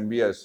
MBS,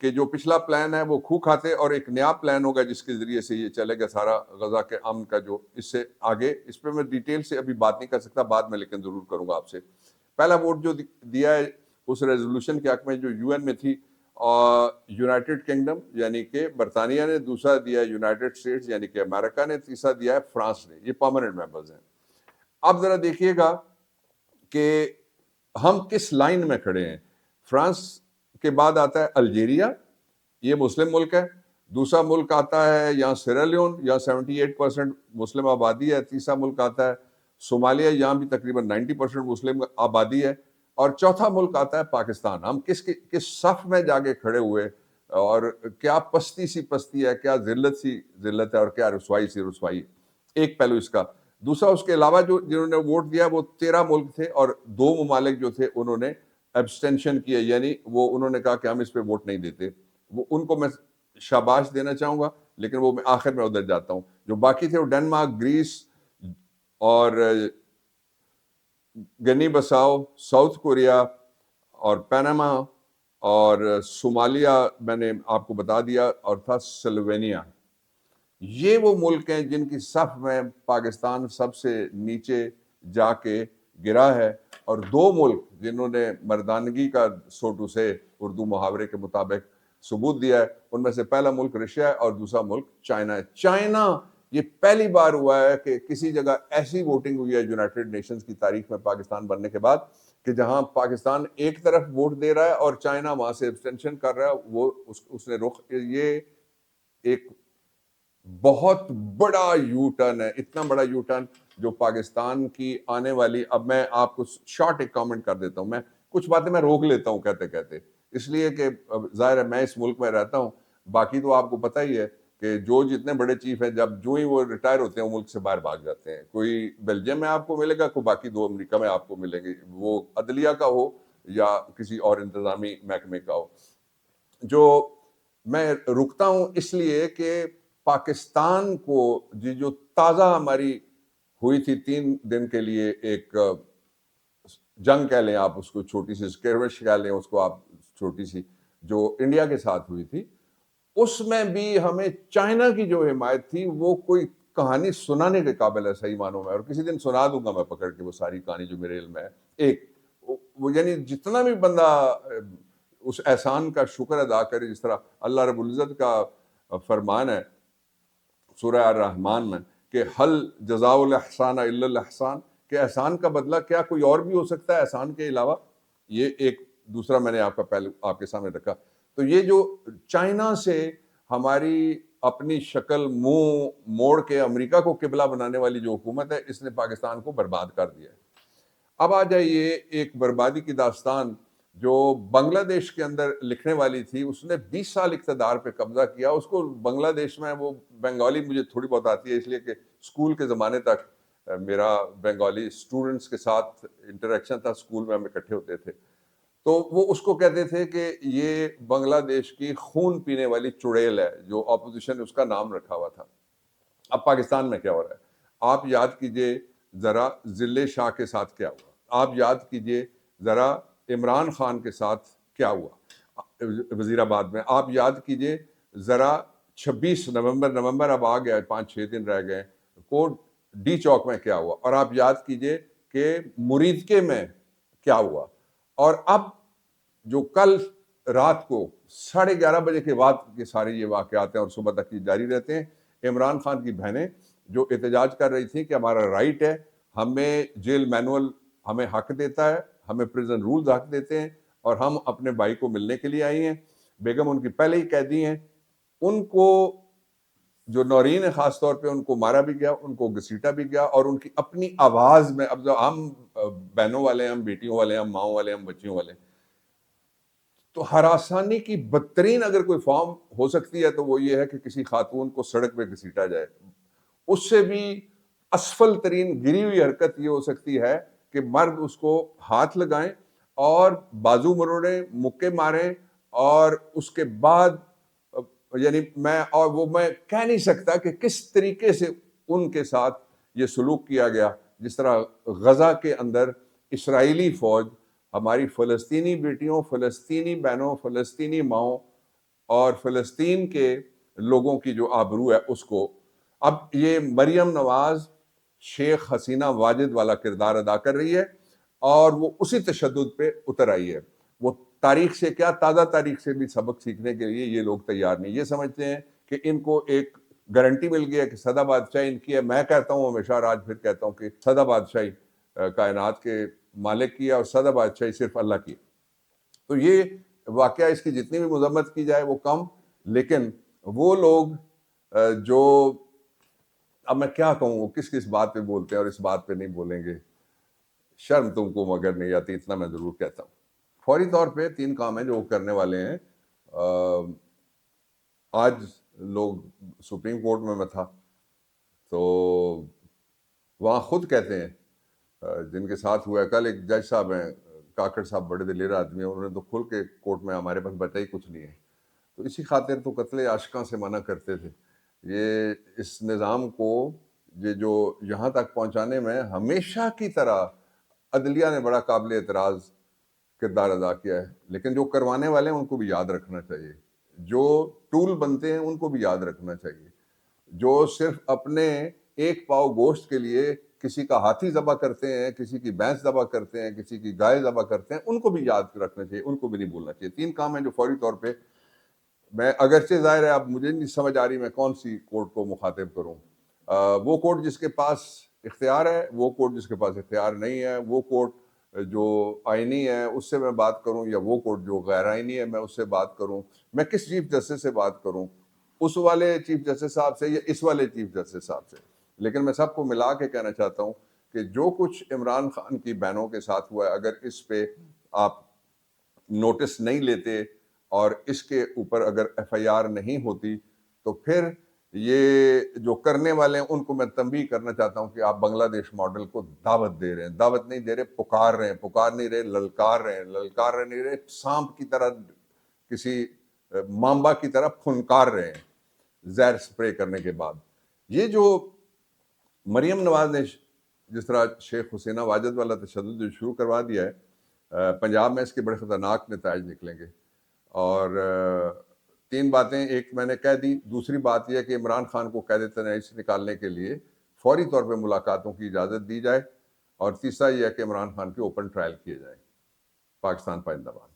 کہ جو پچھلا پلان ہے وہ کھو کھاتے اور ایک نیا پلان ہوگا جس کے ذریعے سے یہ چلے گا سارا غزہ کے امن کا جو اس سے آگے. اس پہ میں ڈیٹیل سے ابھی بات نہیں کر سکتا بعد میں لیکن ضرور کروں گا آپ سے. پہلا ووٹ جو دیا ہے اس ریزولوشن کے حق میں جو یو این میں تھی یونائٹڈ کنگڈم یعنی کہ برطانیہ نے, دوسرا دیا یونائٹڈ اسٹیٹس یعنی کہ امریکہ نے, تیسرا دیا ہے فرانس نے. یہ پرماننٹ ممبرز ہیں. اب ذرا دیکھیے گا کہ ہم کس لائن میں کھڑے ہیں. فرانس کے بعد آتا ہے الجیریا, یہ مسلم ملک ہے. دوسرا ملک آتا ہے یہاں سیرالیون, یہاں 78% مسلم آبادی ہے. تیسرا ملک آتا ہے صومالیہ, یہاں بھی تقریباً 90% مسلم آبادی ہے. اور چوتھا ملک آتا ہے پاکستان. ہم کس صف میں جا کے کھڑے ہوئے, اور کیا پستی سی پستی ہے, کیا ذلت سی ذلت ہے, اور کیا رسوائی سی رسوائی. ایک پہلو اس کا. دوسرا اس کے علاوہ جو جنہوں نے ووٹ دیا وہ 13 ملک تھے, اور 2 ممالک جو تھے انہوں نے ایبسٹینشن کیا, یعنی وہ انہوں نے کہا کہ ہم اس پہ ووٹ نہیں دیتے. وہ ان کو میں شاباش دینا چاہوں گا, لیکن وہ میں آخر میں ادھر جاتا ہوں. جو باقی تھے وہ ڈنمارک, گریس اور گنی بساؤ, ساؤتھ کوریا اور پیناما اور صومالیہ میں نے آپ کو بتا دیا, اور تھا سلوینیا. یہ وہ ملک ہیں جن کی صف میں پاکستان سب سے نیچے جا کے گرا ہے. اور 2 ملک جنہوں نے مردانگی کا سوٹو سے اردو محاورے کے مطابق ثبوت دیا ہے, ان میں سے پہلا ملک رشیا ہے اور دوسرا ملک چائنا ہے. چائنا یہ پہلی بار ہوا ہے کہ کسی جگہ ایسی ووٹنگ ہوئی ہے یونائٹڈ نیشنز کی تاریخ میں پاکستان بننے کے بعد کہ جہاں پاکستان ایک طرف ووٹ دے رہا ہے اور چائنا وہاں سے ایبسٹینشن کر رہا ہے. وہ اس نے رخ, یہ ایک بہت بڑا یو ٹرن ہے, اتنا بڑا یو ٹرن جو پاکستان کی آنے والی. اب میں آپ کو شارٹ ایک کامنٹ کر دیتا ہوں, میں کچھ باتیں میں روک لیتا ہوں کہتے کہتے, اس لیے کہ ظاہر ہے میں اس ملک میں رہتا ہوں. باقی تو آپ کو پتہ ہی ہے کہ جو جتنے بڑے چیف ہیں جب جو ہی وہ ریٹائر ہوتے ہیں وہ ملک سے باہر بھاگ جاتے ہیں. کوئی بیلجیم میں آپ کو ملے گا, کوئی باقی 2 امریکہ میں آپ کو ملیں گے, وہ عدلیہ کا ہو یا کسی اور انتظامی محکمے کا ہو. جو میں رکتا ہوں اس لیے کہ پاکستان کو جو تازہ ہماری ہوئی تھی 3 دن کے لیے ایک جنگ کہہ لیں آپ اس کو, چھوٹی سی اسکیرمش کہہ لیں اس کو آپ, چھوٹی سی جو انڈیا کے ساتھ ہوئی تھی, اس میں بھی ہمیں چائنا کی جو حمایت تھی وہ کوئی کہانی سنانے کے قابل ہے صحیح معنوں میں. اور کسی دن سنا دوں گا میں پکڑ کے وہ ساری کہانی جو میرے علم میں ہے. ایک وہ یعنی جتنا بھی بندہ اس احسان کا شکر ادا کرے, جس طرح اللہ رب العزت کا فرمان ہے سورہ الرحمن میں کہ حل جزاء الاحسان الا الاحسان, کہ احسان کا بدلہ کیا کوئی اور بھی ہو سکتا ہے احسان کے علاوہ. یہ ایک دوسرا میں نے آپ کا پہلے آپ کے سامنے رکھا. تو یہ جو چائنا سے ہماری اپنی شکل منہ موڑ کے امریکہ کو قبلہ بنانے والی جو حکومت ہے, اس نے پاکستان کو برباد کر دیا ہے. اب آ جائیے ایک بربادی کی داستان جو بنگلہ دیش کے اندر لکھنے والی تھی. اس نے 20 سال اقتدار پہ قبضہ کیا. اس کو بنگلہ دیش میں, وہ بنگالی مجھے تھوڑی بہت آتی ہے اس لیے کہ اسکول کے زمانے تک میرا بنگالی اسٹوڈنٹس کے ساتھ انٹریکشن تھا, اسکول میں ہم اکٹھے ہوتے تھے. تو وہ اس کو کہتے تھے کہ یہ بنگلہ دیش کی خون پینے والی چڑیل ہے, جو اپوزیشن نے اس کا نام رکھا ہوا تھا. اب پاکستان میں کیا ہو رہا ہے, آپ یاد کیجئے ذرا ضلع شاہ کے ساتھ کیا ہوا, آپ یاد کیجئے ذرا عمران خان کے ساتھ کیا ہوا وزیر آباد میں, آپ یاد کیجئے ذرا 26 نومبر اب آ گیا, 5-6 دن رہ گئے, کوٹ ڈی چوک میں کیا ہوا, اور آپ یاد کیجئے کہ مریدکے میں کیا ہوا. اور اب جو کل رات کو 11:30 بجے کے بعد کے سارے یہ واقعات ہیں اور صبح تک یہ جاری رہتے ہیں. عمران خان کی بہنیں جو احتجاج کر رہی تھیں کہ ہمارا رائٹ ہے, ہمیں جیل مینول ہمیں حق دیتا ہے, ہمیں پریزن رولز حق دیتے ہیں, اور ہم اپنے بھائی کو ملنے کے لیے آئی ہیں. بیگم ان کی پہلے ہی قیدی ہیں. ان کو جو نورین ہے خاص طور پہ ان کو مارا بھی گیا, ان کو گھسیٹا بھی گیا, اور ان کی اپنی آواز میں, اب جو ہم بہنوں والے ہیں, ہم بیٹیوں والے ہیں, ہم ماؤں والے ہیں, ہم بچیوں والے ہیں, تو ہراسانی کی بدترین اگر کوئی فارم ہو سکتی ہے تو وہ یہ ہے کہ کسی خاتون کو سڑک پہ گھسیٹا جائے. اس سے بھی اسفل ترین گری ہوئی حرکت یہ ہو سکتی ہے کہ مرد اس کو ہاتھ لگائیں اور بازو مروڑیں, مکے ماریں, اور اس کے بعد یعنی میں کہہ نہیں سکتا کہ کس طریقے سے ان کے ساتھ یہ سلوک کیا گیا. جس طرح غزہ کے اندر اسرائیلی فوج ہماری فلسطینی بیٹیوں, فلسطینی بہنوں, فلسطینی ماؤں اور فلسطین کے لوگوں کی جو آبرو ہے اس کو. اب یہ مریم نواز شیخ حسینہ واجد والا کردار ادا کر رہی ہے اور وہ اسی تشدد پہ اتر آئی ہے. وہ تاریخ سے کیا، تازہ تاریخ سے بھی سبق سیکھنے کے لیے یہ لوگ تیار نہیں. یہ سمجھتے ہیں کہ ان کو ایک گارنٹی مل گئی ہے کہ سدا بادشاہی ان کی ہے. میں کہتا ہوں ہمیشہ اور آج پھر کہتا ہوں کہ سدا بادشاہی کائنات کے مالک کی ہے اور سدا بادشاہی صرف اللہ کی. تو یہ واقعہ اس کی جتنی بھی مذمت کی جائے وہ کم. لیکن وہ لوگ جو اب میں کیا کہوں وہ کس کس بات پہ بولتے ہیں اور اس بات پہ نہیں بولیں گے. شرم تم کو مگر نہیں آتی، اتنا میں ضرور کہتا ہوں. فوری طور پہ 3 کام ہیں جو وہ کرنے والے ہیں. آج لوگ سپریم کورٹ میں تھا تو وہاں خود کہتے ہیں جن کے ساتھ ہوا ہے کل، ایک جج صاحب ہیں کاکڑ صاحب، بڑے دلیر آدمی ہیں، انہوں نے تو کھل کے کورٹ میں ہمارے پاس بچا ہی کچھ نہیں ہے. تو اسی خاطر تو قتل عاشقاں سے منع کرتے تھے. یہ اس نظام کو یہ جو یہاں تک پہنچانے میں ہمیشہ کی طرح عدلیہ نے بڑا قابل اعتراض کردار ادا کیا ہے. لیکن جو کروانے والے ہیں ان کو بھی یاد رکھنا چاہیے، جو ٹول بنتے ہیں ان کو بھی یاد رکھنا چاہیے، جو صرف اپنے ایک پاؤ گوشت کے لیے کسی کا ہاتھی ذبح کرتے ہیں، کسی کی بھینس ذبح کرتے ہیں، کسی کی گائے ذبح کرتے ہیں، ان کو بھی یاد رکھنا چاہیے، ان کو بھی نہیں بھولنا چاہیے. 3 کام ہیں جو فوری طور پہ میں، اگرچہ ظاہر ہے اب مجھے نہیں سمجھ آ رہی میں کون سی کورٹ کو مخاطب کروں. وہ کورٹ جس کے پاس اختیار ہے، وہ کورٹ جس کے پاس اختیار نہیں ہے، وہ کورٹ جو آئینی ہے اس سے میں بات کروں، یا وہ کورٹ جو غیر آئینی ہے میں اس سے بات کروں. میں کس چیف جسٹس سے بات کروں، اس والے چیف جسٹس صاحب سے یا اس والے چیف جسٹس صاحب سے. لیکن میں سب کو ملا کے کہنا چاہتا ہوں کہ جو کچھ عمران خان کی بہنوں کے ساتھ ہوا ہے، اگر اس پہ آپ نوٹس نہیں لیتے اور اس کے اوپر اگر ایف آئی آر نہیں ہوتی تو پھر یہ جو کرنے والے ہیں ان کو میں تنبیہ کرنا چاہتا ہوں کہ آپ بنگلہ دیش ماڈل کو دعوت دے رہے ہیں. دعوت نہیں دے رہے، پکار رہے ہیں. پکار نہیں رہے، للکار رہے ہیں. للکار رہے نہیں رہے، سانپ کی طرح، کسی مامبا کی طرح پھنکار رہے ہیں زہر سپرے کرنے کے بعد. یہ جو مریم نواز نے جس طرح شیخ حسینہ واجد والا تشدد جو شروع کروا دیا ہے، پنجاب میں اس کے بڑے خطرناک نتائج نکلیں گے. اور 3 باتیں، ایک میں نے کہہ دی. دوسری بات یہ ہے کہ عمران خان کو قید تنہائی سے نکالنے کے لیے فوری طور پہ ملاقاتوں کی اجازت دی جائے. اور تیسرا یہ ہے کہ عمران خان کے اوپن ٹرائل کیے جائیں. پاکستان پائندہ باد.